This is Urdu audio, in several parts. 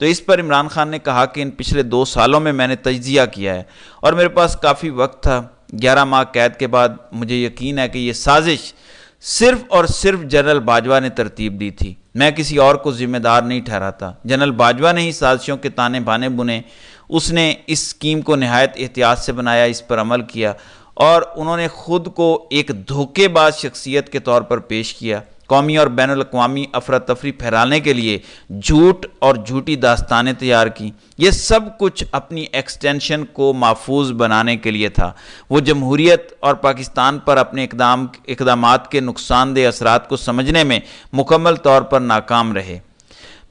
تو اس پر عمران خان نے کہا کہ ان پچھلے 2 سالوں میں میں نے تجزیہ کیا ہے اور میرے پاس کافی وقت تھا. 11 ماہ قید کے بعد مجھے یقین ہے کہ یہ سازش صرف اور صرف جنرل باجوہ نے ترتیب دی تھی. میں کسی اور کو ذمہ دار نہیں ٹھہراتا. جنرل باجوہ نے ہی سازشوں کے تانے بانے بنے. اس نے اس اسکیم کو نہایت احتیاط سے بنایا, اس پر عمل کیا اور انہوں نے خود کو ایک دھوکے باز شخصیت کے طور پر پیش کیا. قومی اور بین الاقوامی افراتفری پھیلانے کے لیے جھوٹ اور جھوٹی داستانیں تیار کیں. یہ سب کچھ اپنی ایکسٹینشن کو محفوظ بنانے کے لیے تھا. وہ جمہوریت اور پاکستان پر اپنے اقدامات کے نقصان دہ اثرات کو سمجھنے میں مکمل طور پر ناکام رہے.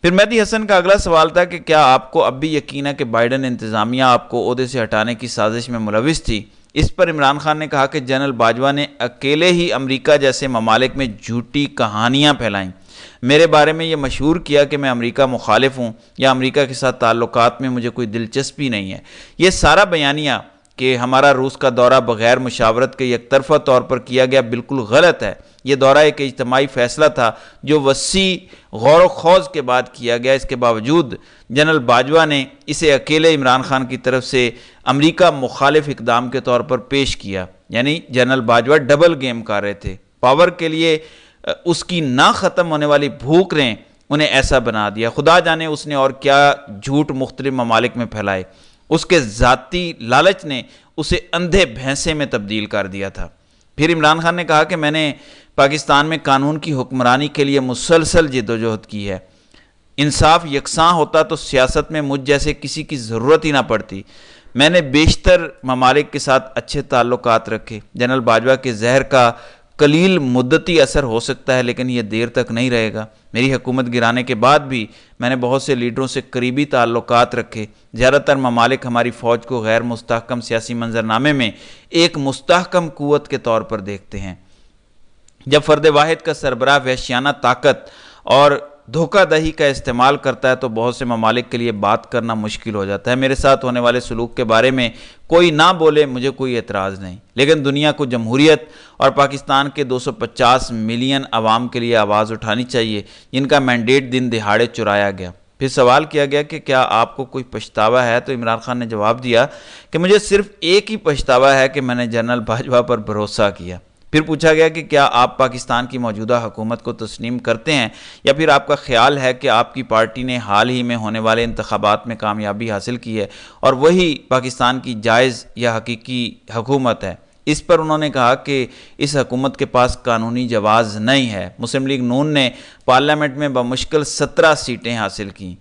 پھر مہدی حسن کا اگلا سوال تھا کہ کیا آپ کو اب بھی یقین ہے کہ بائیڈن انتظامیہ آپ کو عہدے سے ہٹانے کی سازش میں ملوث تھی؟ اس پر عمران خان نے کہا کہ جنرل باجوہ نے اکیلے ہی امریکہ جیسے ممالک میں جھوٹی کہانیاں پھیلائیں. میرے بارے میں یہ مشہور کیا کہ میں امریکہ مخالف ہوں یا امریکہ کے ساتھ تعلقات میں مجھے کوئی دلچسپی نہیں ہے. یہ سارا بیانیہ کہ ہمارا روس کا دورہ بغیر مشاورت کے یک طرفہ طور پر کیا گیا بالکل غلط ہے. یہ دورہ ایک اجتماعی فیصلہ تھا جو وسیع غور و خوض کے بعد کیا گیا. اس کے باوجود جنرل باجوہ نے اسے اکیلے عمران خان کی طرف سے امریکہ مخالف اقدام کے طور پر پیش کیا. یعنی جنرل باجوہ ڈبل گیم کر رہے تھے. پاور کے لیے اس کی نہ ختم ہونے والی بھوک نے انہیں ایسا بنا دیا. خدا جانے اس نے اور کیا جھوٹ مختلف ممالک میں پھیلائے. اس کے ذاتی لالچ نے اسے اندھے بھینسے میں تبدیل کر دیا تھا. پھر عمران خان نے کہا کہ میں نے پاکستان میں قانون کی حکمرانی کے لیے مسلسل جدوجہد کی ہے. انصاف یکساں ہوتا تو سیاست میں مجھ جیسے کسی کی ضرورت ہی نہ پڑتی. میں نے بیشتر ممالک کے ساتھ اچھے تعلقات رکھے. جنرل باجوہ کے زہر کا قلیل مدتی اثر ہو سکتا ہے لیکن یہ دیر تک نہیں رہے گا. میری حکومت گرانے کے بعد بھی میں نے بہت سے لیڈروں سے قریبی تعلقات رکھے. زیادہ تر ممالک ہماری فوج کو غیر مستحکم سیاسی منظرنامے میں ایک مستحکم قوت کے طور پر دیکھتے ہیں. جب فرد واحد کا سربراہ وحشیانہ طاقت اور دھوکہ دہی کا استعمال کرتا ہے تو بہت سے ممالک کے لیے بات کرنا مشکل ہو جاتا ہے. میرے ساتھ ہونے والے سلوک کے بارے میں کوئی نہ بولے, مجھے کوئی اعتراض نہیں, لیکن دنیا کو جمہوریت اور پاکستان کے 250 ملین عوام کے لیے آواز اٹھانی چاہیے جن کا مینڈیٹ دن دہاڑے چرایا گیا. پھر سوال کیا گیا کہ کیا آپ کو کوئی پچھتاوا ہے, تو عمران خان نے جواب دیا کہ مجھے صرف ایک ہی پچھتاوا ہے کہ میں نے جنرل باجوہ پر بھروسہ کیا. پھر پوچھا گیا کہ کیا آپ پاکستان کی موجودہ حکومت کو تسلیم کرتے ہیں یا پھر آپ کا خیال ہے کہ آپ کی پارٹی نے حال ہی میں ہونے والے انتخابات میں کامیابی حاصل کی ہے اور وہی پاکستان کی جائز یا حقیقی حکومت ہے. اس پر انہوں نے کہا کہ اس حکومت کے پاس قانونی جواز نہیں ہے. مسلم لیگ نون نے پارلیمنٹ میں بمشکل 17 سیٹیں حاصل کیں.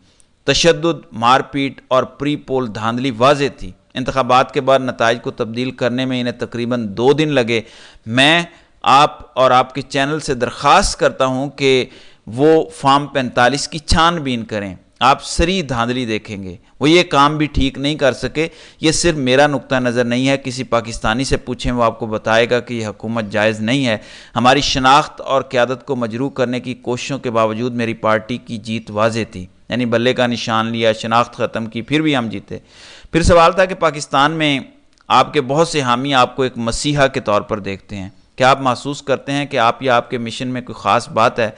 تشدد, مار پیٹ اور پری پول دھاندلی واضح تھی. انتخابات کے بعد نتائج کو تبدیل کرنے میں انہیں تقریباً 2 دن لگے. میں آپ اور آپ کے چینل سے درخواست کرتا ہوں کہ وہ فارم 45 کی چھان بین کریں. آپ سری دھاندلی دیکھیں گے. وہ یہ کام بھی ٹھیک نہیں کر سکے. یہ صرف میرا نقطہ نظر نہیں ہے, کسی پاکستانی سے پوچھیں, وہ آپ کو بتائے گا کہ یہ حکومت جائز نہیں ہے. ہماری شناخت اور قیادت کو مجروح کرنے کی کوششوں کے باوجود میری پارٹی کی جیت واضح تھی. یعنی بلے کا نشان لیا, شناخت ختم کی, پھر بھی ہم جیتے. پھر سوال تھا کہ پاکستان میں آپ کے بہت سے حامی آپ کو ایک مسیحا کے طور پر دیکھتے ہیں. کیا آپ محسوس کرتے ہیں کہ آپ یا آپ کے مشن میں کوئی خاص بات ہے؟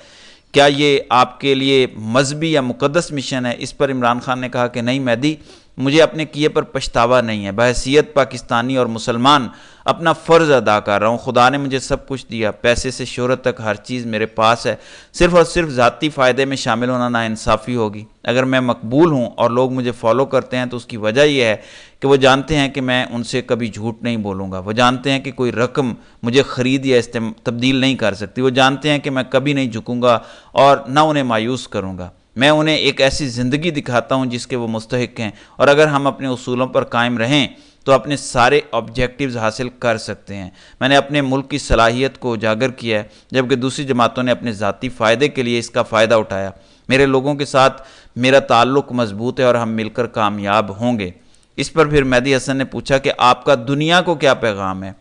کیا یہ آپ کے لیے مذہبی یا مقدس مشن ہے؟ اس پر عمران خان نے کہا کہ نہیں مہدی, مجھے اپنے کیے پر پچھتاوا نہیں ہے. بحیثیت پاکستانی اور مسلمان اپنا فرض ادا کر رہا ہوں. خدا نے مجھے سب کچھ دیا, پیسے سے شہرت تک ہر چیز میرے پاس ہے. صرف اور صرف ذاتی فائدے میں شامل ہونا ناانصافی ہوگی. اگر میں مقبول ہوں اور لوگ مجھے فالو کرتے ہیں تو اس کی وجہ یہ ہے کہ وہ جانتے ہیں کہ میں ان سے کبھی جھوٹ نہیں بولوں گا. وہ جانتے ہیں کہ کوئی رقم مجھے خرید یا تبدیل نہیں کر سکتی. وہ جانتے ہیں کہ میں کبھی نہیں جھکوں گا اور نہ انہیں مایوس کروں گا. میں انہیں ایک ایسی زندگی دکھاتا ہوں جس کے وہ مستحق ہیں, اور اگر ہم اپنے اصولوں پر قائم رہیں تو اپنے سارے آبجیکٹیوز حاصل کر سکتے ہیں. میں نے اپنے ملک کی صلاحیت کو اجاگر کیا ہے جبکہ دوسری جماعتوں نے اپنے ذاتی فائدے کے لیے اس کا فائدہ اٹھایا. میرے لوگوں کے ساتھ میرا تعلق مضبوط ہے اور ہم مل کر کامیاب ہوں گے. اس پر پھر مہدی حسن نے پوچھا کہ آپ کا دنیا کو کیا پیغام ہے؟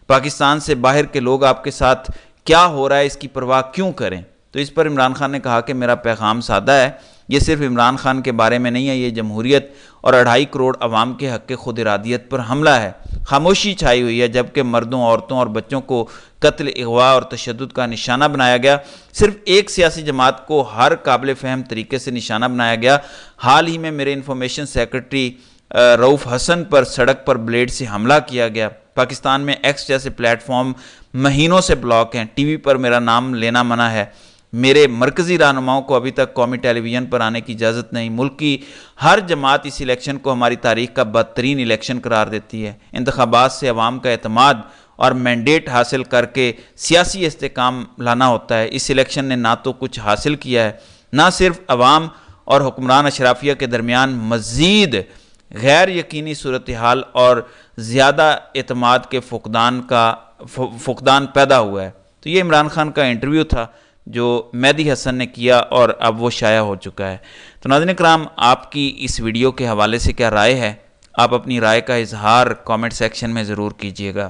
پاکستان سے باہر کے لوگ آپ کے ساتھ کیا ہو رہا ہے اس کی پرواہ کیوں کریں؟ تو اس پر عمران خان نے کہا کہ میرا پیغام سادہ ہے, یہ صرف عمران خان کے بارے میں نہیں ہے، یہ جمہوریت اور 2.5 کروڑ عوام کے حق خود ارادیت پر حملہ ہے۔ خاموشی چھائی ہوئی ہے جبکہ مردوں، عورتوں اور بچوں کو قتل، اغوا اور تشدد کا نشانہ بنایا گیا۔ صرف ایک سیاسی جماعت کو ہر قابل فہم طریقے سے نشانہ بنایا گیا۔ حال ہی میں میرے انفارمیشن سیکرٹری رؤف حسن پر سڑک پر بلیڈ سے حملہ کیا گیا۔ پاکستان میں ایکس جیسے پلیٹ فارم مہینوں سے بلاک ہیں، ٹی وی پر میرا نام لینا منع ہے۔ میرے مرکزی رہنماؤں کو ابھی تک قومی ٹیلی ویژن پر آنے کی اجازت نہیں۔ ملک کی ہر جماعت اس الیکشن کو ہماری تاریخ کا بدترین الیکشن قرار دیتی ہے۔ انتخابات سے عوام کا اعتماد اور مینڈیٹ حاصل کر کے سیاسی استحکام لانا ہوتا ہے۔ اس الیکشن نے نہ تو کچھ حاصل کیا ہے، نہ صرف عوام اور حکمران اشرافیہ کے درمیان مزید غیر یقینی صورتحال اور زیادہ اعتماد کے فقدان پیدا ہوا ہے۔ تو یہ عمران خان کا انٹرویو تھا جو مہدی حسن نے کیا اور اب وہ شائع ہو چکا ہے۔ تو ناظرین کرام، آپ کی اس ویڈیو کے حوالے سے کیا رائے ہے؟ آپ اپنی رائے کا اظہار کامنٹ سیکشن میں ضرور کیجیے گا۔